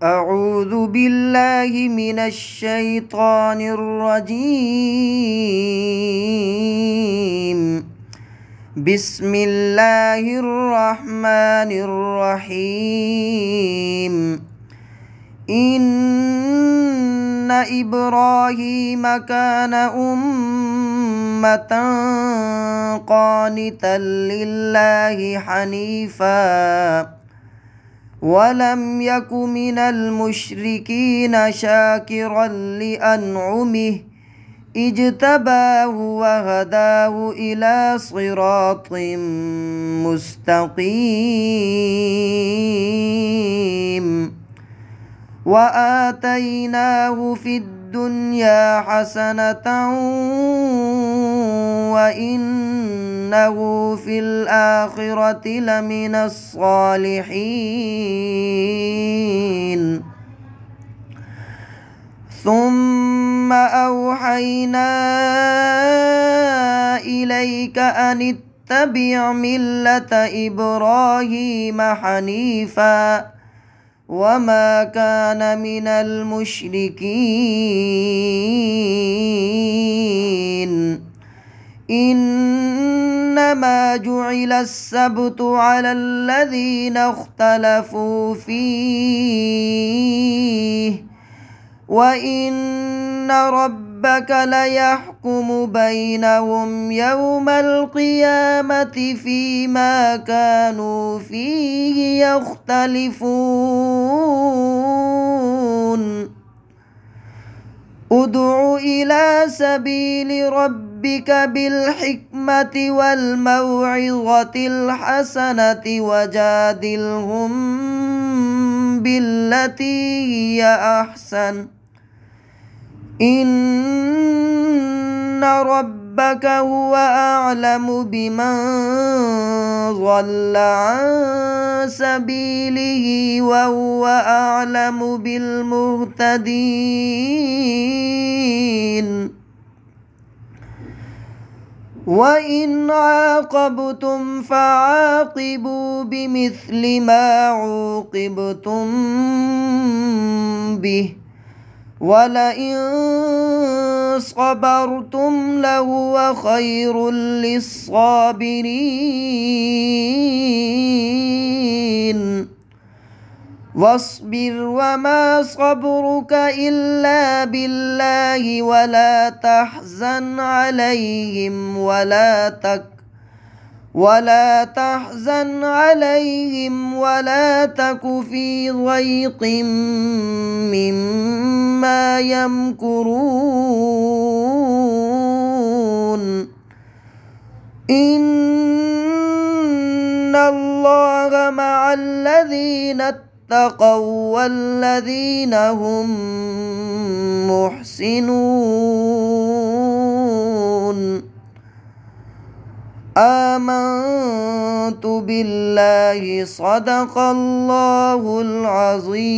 أعوذ بالله من الشيطان الرجيم. بسم الله الرحمن الرحيم. إن إبراهيم كان أمة قانتا لله حنيفا ولم يك من المشركين شاكرا لأنعمه اجتباه وهداه إلى صراط مستقيم وآتيناه في الدنيا حسنة وإنه في الآخرة لمن الصالحين. ثم أوحينا إليك أن اتبع ملة إبراهيم حنيفا وما كان من المشركين. إنما جعل السبت على الذين اختلفوا فيه وإن ربك ليحكم بينهم يوم القيامة فيما كانوا فيه يختلفون. ادع إلى سبيل ربك بالحكمة والموعظة الحسنة وجادلهم بالتي هي أحسن إن ربك هو أعلم بمن ضل عن سبيله وهو أعلم بالمهتدين. وإن عاقبتم فعاقبوا بمثل ما عوقبتم به ولئن صبرتم لهو خير للصابرين. واصبر وما صبرك إلا بالله ولا تحزن عليهم ولا تك في ضيق مما يمكرون. إن الله مع الذين اتقوا والذين هم محسنون. آمنت بالله صدق الله العظيم.